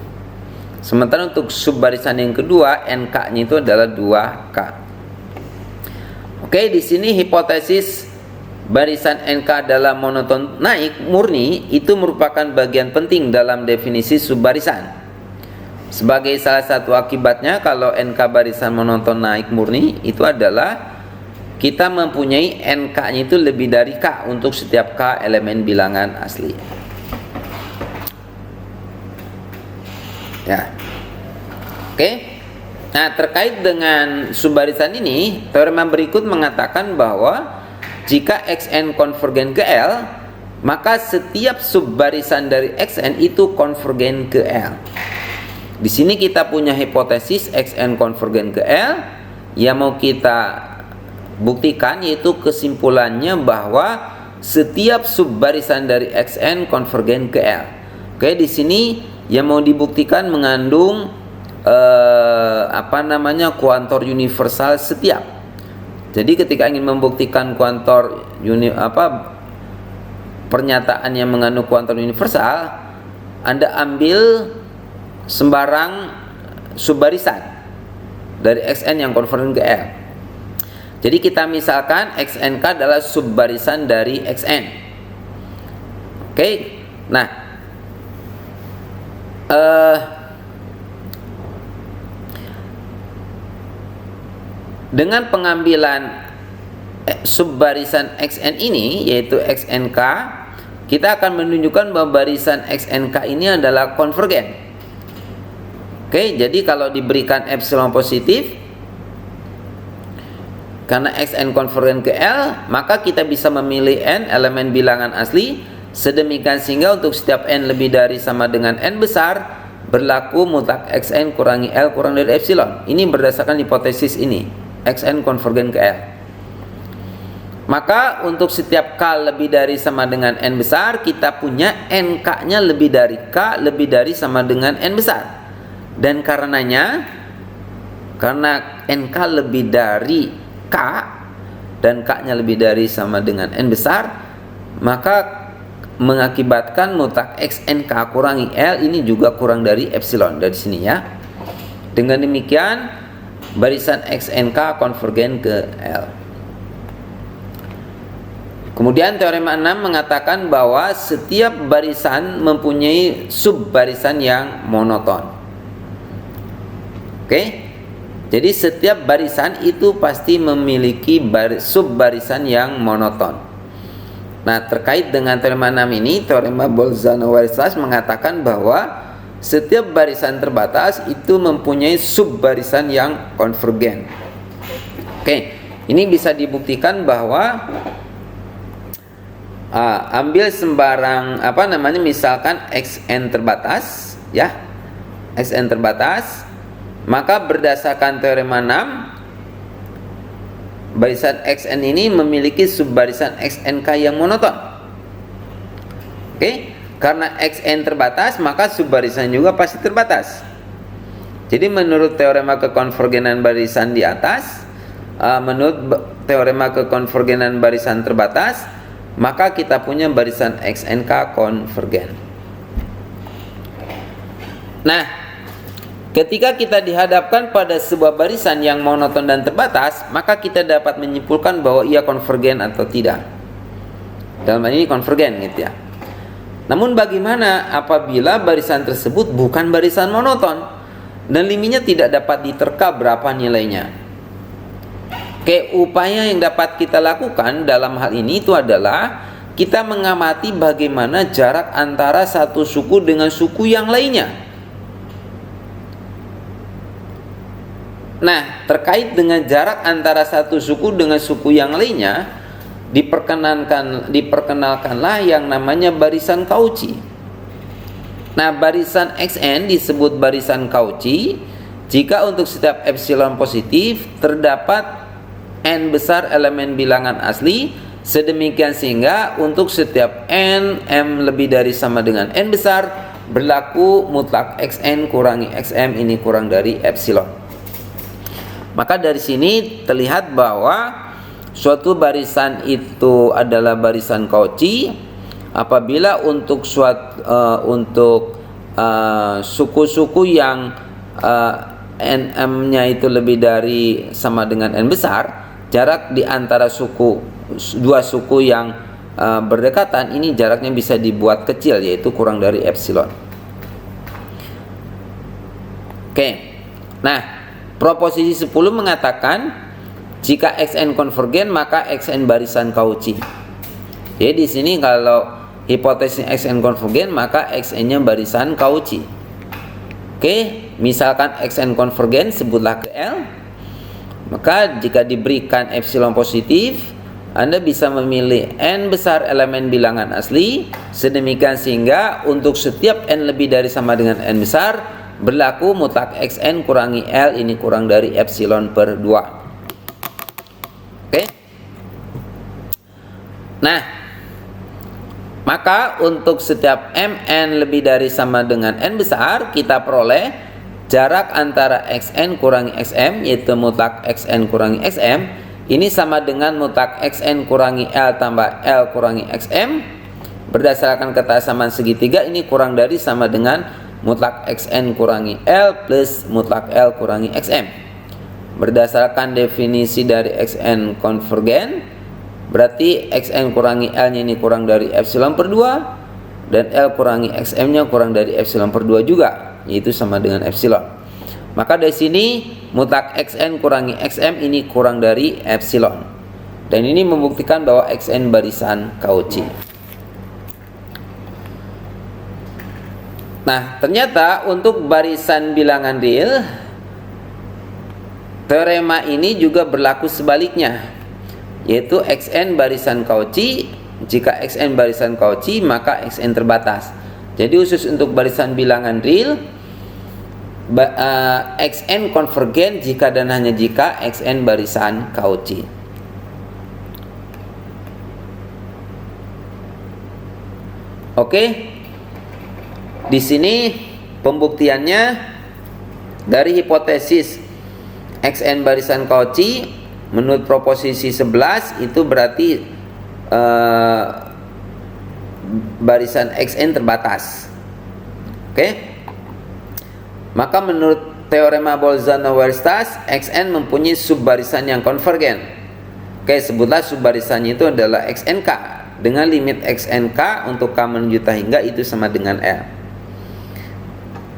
Sementara untuk subbarisan yang kedua, NK-nya itu adalah 2K. Oke, di sini hipotesis barisan NK adalah monoton naik murni itu merupakan bagian penting dalam definisi subbarisan. Sebagai salah satu akibatnya kalau NK barisan monoton naik murni itu adalah kita mempunyai NK-nya itu lebih dari K untuk setiap K elemen bilangan asli. Ya. Oke. Nah, terkait dengan subbarisan ini, teorema berikut mengatakan bahwa jika Xn konvergen ke L, maka setiap subbarisan dari Xn itu konvergen ke L. Di sini kita punya hipotesis Xn konvergen ke L yang mau kita buktikan, yaitu kesimpulannya bahwa setiap subbarisan dari Xn konvergen ke L. Oke, di sini yang mau dibuktikan mengandung kuantor universal setiap. Jadi ketika ingin membuktikan pernyataan yang mengandung kuantor universal, Anda ambil sembarang subbarisan dari Xn yang konvergen ke L. Jadi kita misalkan Xnk adalah subbarisan dari Xn. Oke. Nah, dengan pengambilan subbarisan Xn ini, yaitu Xnk, kita akan menunjukkan bahwa barisan Xnk ini adalah konvergen. Oke, jadi kalau diberikan epsilon positif, karena Xn konvergen ke L, maka kita bisa memilih n elemen bilangan asli, sedemikian sehingga untuk setiap n lebih dari sama dengan n besar, berlaku mutlak Xn kurangi L kurang dari epsilon. Ini berdasarkan hipotesis ini, Xn konvergen ke L. Maka untuk setiap K lebih dari sama dengan n besar, kita punya NK-nya lebih dari K lebih dari sama dengan n besar. Dan karena NK lebih dari K dan K-nya lebih dari sama dengan n besar, maka mengakibatkan mutlak Xnk kurangi L ini juga kurang dari epsilon dari sini ya. Dengan demikian barisan Xnk konvergen ke L. Kemudian teorema 6 mengatakan bahwa setiap barisan mempunyai subbarisan yang monoton. Oke. Jadi setiap barisan itu pasti memiliki subbarisan yang monoton. Nah, terkait dengan teorema 6 ini, teorema Bolzano-Weierstrass mengatakan bahwa setiap barisan terbatas itu mempunyai subbarisan yang konvergen. Oke, ini bisa dibuktikan bahwa ambil sembarang misalkan Xn terbatas ya, Xn terbatas, maka berdasarkan teorema 6 barisan Xn ini memiliki subbarisan Xnk yang monoton. Oke, karena Xn terbatas maka subbarisan juga pasti terbatas. Jadi menurut teorema kekonvergenan barisan di atas, menurut teorema kekonvergenan barisan terbatas, maka kita punya barisan Xnk konvergen. Nah, ketika kita dihadapkan pada sebuah barisan yang monoton dan terbatas, maka kita dapat menyimpulkan bahwa ia konvergen atau tidak. Dalam hal ini konvergen gitu ya. Namun bagaimana apabila barisan tersebut bukan barisan monoton dan limitnya tidak dapat diterka berapa nilainya? Oke, upaya yang dapat kita lakukan dalam hal ini itu adalah kita mengamati bagaimana jarak antara satu suku dengan suku yang lainnya. Nah, terkait dengan jarak antara satu suku dengan suku yang lainnya, diperkenalkanlah yang namanya barisan Cauchy. Nah, barisan Xn disebut barisan Cauchy jika untuk setiap epsilon positif terdapat n besar elemen bilangan asli, sedemikian sehingga untuk setiap n m lebih dari sama dengan n besar berlaku mutlak Xn kurangi Xm ini kurang dari epsilon. Maka dari sini terlihat bahwa suatu barisan itu adalah barisan Cauchy apabila untuk suku-suku yang nm-nya itu lebih dari sama dengan n besar, jarak di antara dua suku yang berdekatan ini jaraknya bisa dibuat kecil, yaitu kurang dari epsilon. Oke. Nah, proposisi 10 mengatakan jika xn konvergen maka xn barisan Cauchy. Jadi di sini kalau hipotesis xn konvergen maka xn-nya barisan Cauchy. Oke, misalkan xn konvergen sebutlah ke L. Maka jika diberikan epsilon positif, Anda bisa memilih n besar elemen bilangan asli, sedemikian sehingga untuk setiap n lebih dari sama dengan n besar berlaku mutlak xn kurangi L ini kurang dari epsilon per 2. Oke. Nah, maka untuk setiap mn lebih dari sama dengan n besar, kita peroleh jarak antara xn kurangi xm, yaitu mutlak xn kurangi xm, ini sama dengan mutlak xn kurangi L tambah L kurangi xm. Berdasarkan kesamaan segitiga, ini kurang dari sama dengan mutlak xn kurangi L plus mutlak L kurangi xm. Berdasarkan definisi dari xn konvergen, berarti xn kurangi L nya ini kurang dari epsilon per 2, dan L kurangi xm nya kurang dari epsilon per 2 juga, yaitu sama dengan epsilon. Maka dari sini mutlak xn kurangi xm ini kurang dari epsilon, dan ini membuktikan bahwa xn barisan Cauchy. Nah, ternyata untuk barisan bilangan real, teorema ini juga berlaku sebaliknya, yaitu xn barisan Cauchy. Jika xn barisan Cauchy maka xn terbatas. Jadi khusus untuk barisan bilangan real, xn konvergen jika dan hanya jika xn barisan Cauchy. Oke. Di sini pembuktiannya dari hipotesis xn barisan Cauchy menurut proposisi 11 itu berarti barisan xn terbatas. Oke. Maka menurut teorema Bolzano-Weierstrass, xn mempunyai subbarisan yang konvergen. Oke, sebutlah subbarisannya itu adalah xnk dengan limit xnk untuk k menuju hingga itu sama dengan L.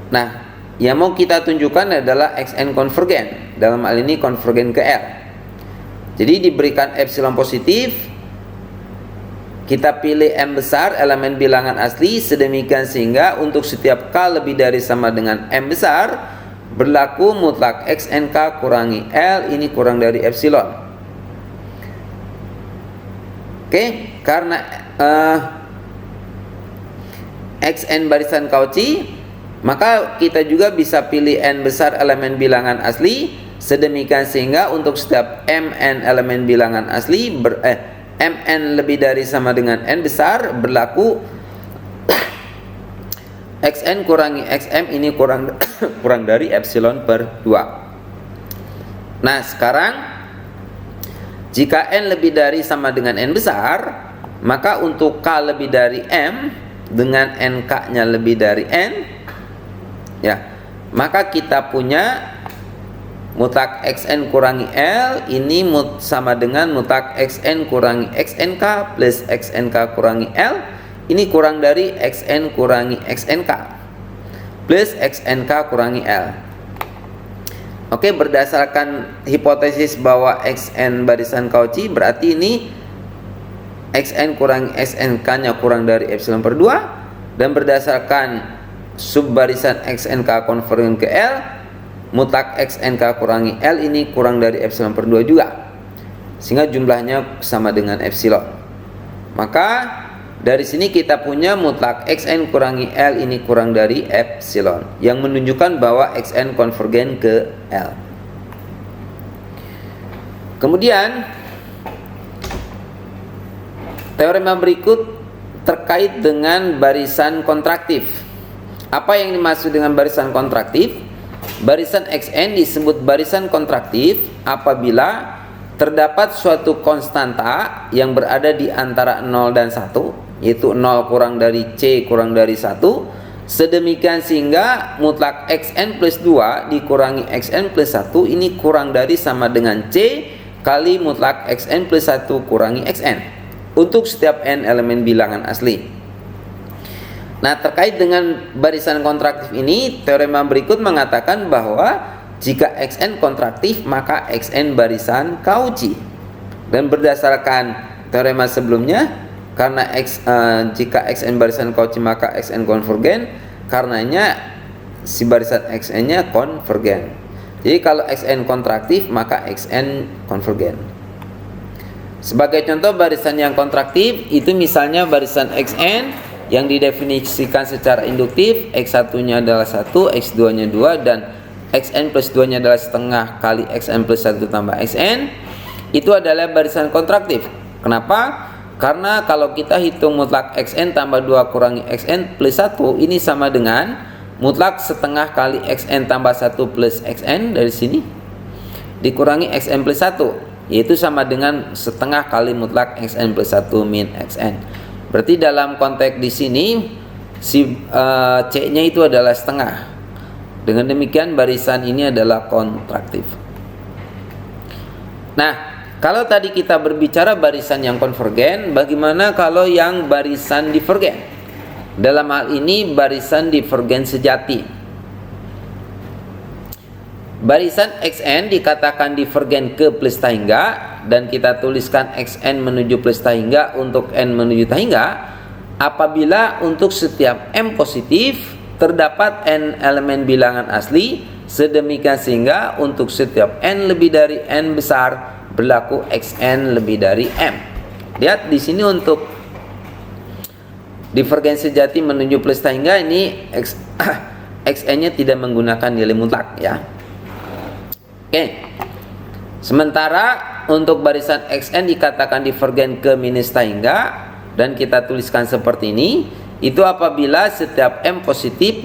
Nah, yang mau kita tunjukkan adalah xn konvergen. Dalam hal ini konvergen ke L. Jadi diberikan epsilon positif, kita pilih m besar elemen bilangan asli, sedemikian sehingga untuk setiap k lebih dari sama dengan m besar berlaku mutlak xnk kurangi L ini kurang dari epsilon. Oke, karena xn barisan Cauchy, maka kita juga bisa pilih n besar elemen bilangan asli, sedemikian sehingga untuk setiap mn elemen bilangan asli mn lebih dari sama dengan n besar berlaku xn kurangi xm ini kurang dari epsilon per 2. Nah, sekarang jika n lebih dari sama dengan n besar, maka untuk k lebih dari m dengan nk nya lebih dari n, ya, maka kita punya mutlak xn kurangi L ini sama dengan mutlak xn kurangi xnk plus xnk kurangi L ini kurang dari xn kurangi xnk plus xnk kurangi L. Oke, berdasarkan hipotesis bahwa xn barisan Cauchy, berarti ini xn kurangi xnk nya kurang dari epsilon per 2, dan berdasarkan subbarisan xnk konvergen ke L, mutlak xnk kurangi L ini kurang dari epsilon per 2 juga, sehingga jumlahnya sama dengan epsilon. Maka dari sini kita punya mutlak xn kurangi L ini kurang dari epsilon, yang menunjukkan bahwa xn konvergen ke L. Kemudian teorema berikut terkait dengan barisan kontraktif. Apa yang dimaksud dengan barisan kontraktif? Barisan Xn disebut barisan kontraktif apabila terdapat suatu konstanta yang berada di antara 0 dan 1, yaitu 0 kurang dari C kurang dari 1, sedemikian sehingga mutlak Xn plus 2 dikurangi Xn plus 1 ini kurang dari sama dengan C kali mutlak Xn plus 1 kurangi Xn untuk setiap n elemen bilangan asli. Nah, terkait dengan barisan kontraktif ini, teorema berikut mengatakan bahwa jika Xn kontraktif maka Xn barisan Cauchy. Dan berdasarkan teorema sebelumnya, karena jika Xn barisan Cauchy maka Xn konvergen, karenanya si barisan Xn-nya konvergen. Jadi kalau Xn kontraktif maka Xn konvergen. Sebagai contoh barisan yang kontraktif itu misalnya barisan Xn yang didefinisikan secara induktif, X1-nya adalah 1, X2-nya 2, dan Xn plus 2-nya adalah setengah kali Xn plus 1 tambah Xn. Itu adalah barisan kontraktif. Kenapa? Karena kalau kita hitung mutlak Xn tambah 2 kurangi Xn plus 1, ini sama dengan mutlak setengah kali Xn tambah 1 plus Xn dari sini dikurangi Xn plus 1, yaitu sama dengan setengah kali mutlak Xn plus 1 min Xn. Berarti dalam konteks di sini si C-nya itu adalah setengah. Dengan demikian barisan ini adalah kontraktif. Nah, kalau tadi kita berbicara barisan yang konvergen, bagaimana kalau yang barisan divergen? Dalam hal ini barisan divergen sejati. Barisan Xn dikatakan divergen ke plus tahingga, dan kita tuliskan Xn menuju plus tahingga untuk n menuju tahingga apabila untuk setiap m positif terdapat n elemen bilangan asli, sedemikian sehingga untuk setiap n lebih dari n besar berlaku Xn lebih dari m. Lihat di sini untuk divergen sejati menuju plus tahingga ini Xn-nya tidak menggunakan nilai mutlak ya. Oke. Sementara untuk barisan Xn dikatakan divergen ke minus tahingga, dan kita tuliskan seperti ini, itu apabila setiap m positif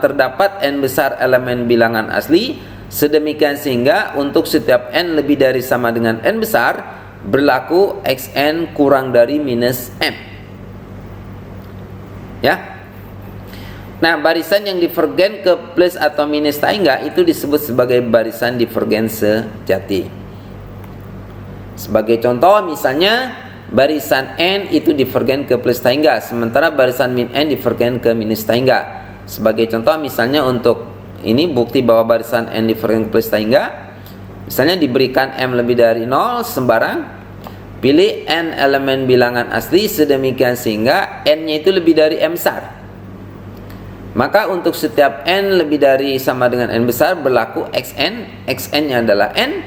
terdapat n besar elemen bilangan asli, sedemikian sehingga untuk setiap n lebih dari sama dengan n besar berlaku Xn kurang dari minus m. Ya. Nah, barisan yang divergen ke plus atau minus tahingga itu disebut sebagai barisan divergen sejati. Sebagai contoh misalnya barisan n itu divergen ke plus tahingga, sementara barisan min n divergen ke minus tahingga. Sebagai contoh misalnya untuk ini bukti bahwa barisan n divergen ke plus tahingga, misalnya diberikan m lebih dari 0 sembarang, pilih n elemen bilangan asli sedemikian sehingga n-nya itu lebih dari m besar. Maka untuk setiap n lebih dari sama dengan n besar berlaku Xn, Xn-nya adalah n,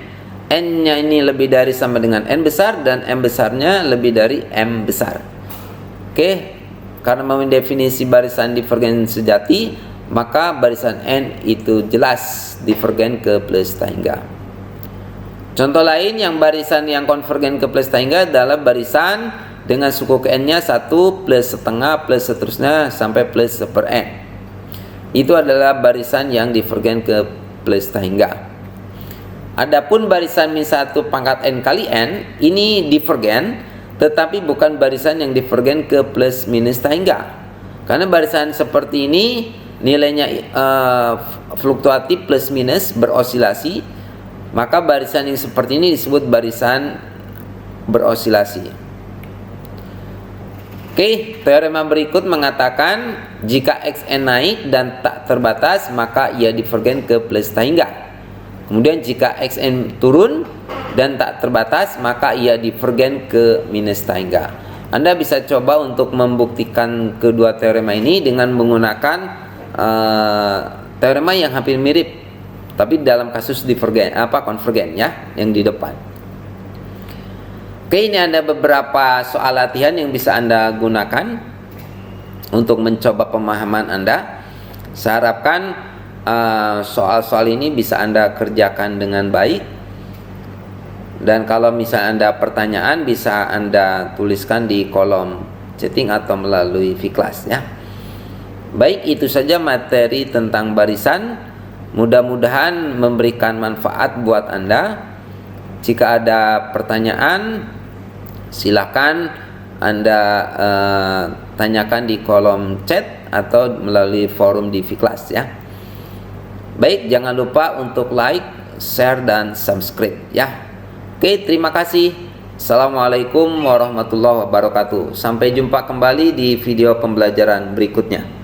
n-nya ini lebih dari sama dengan n besar, dan m besarnya lebih dari m besar. Oke, karena mendefinisi barisan divergen sejati, maka barisan n itu jelas divergen ke plus tahingga. Contoh lain yang barisan yang konvergen ke plus tahingga adalah barisan dengan suku ke n-nya 1 plus setengah plus seterusnya sampai plus seper n. Itu adalah barisan yang divergen ke plus tahingga. Adapun barisan min 1 pangkat n kali n ini divergen, tetapi bukan barisan yang divergen ke plus minus tahingga. Karena barisan seperti ini nilainya fluktuatif plus minus berosilasi, maka barisan yang seperti ini disebut barisan berosilasi. Oke, teorema berikut mengatakan jika Xn naik dan tak terbatas maka ia divergen ke plus tahingga. Kemudian jika Xn turun dan tak terbatas maka ia divergen ke minus tahingga. Anda bisa coba untuk membuktikan kedua teorema ini dengan menggunakan teorema yang hampir mirip, tapi dalam kasus konvergen ya, yang di depan. Oke, ini ada beberapa soal latihan yang bisa Anda gunakan untuk mencoba pemahaman Anda. Saya harapkan soal-soal ini bisa Anda kerjakan dengan baik. Dan kalau misalnya Anda pertanyaan, bisa Anda tuliskan di kolom chatting atau melalui Vclass ya. Baik, itu saja materi tentang barisan. Mudah-mudahan memberikan manfaat buat Anda. Jika ada pertanyaan, silakan Anda tanyakan di kolom chat atau melalui forum di Fiklas ya. Baik, jangan lupa untuk like, share, dan subscribe ya. Oke, terima kasih. Assalamualaikum warahmatullahi wabarakatuh. Sampai jumpa kembali di video pembelajaran berikutnya.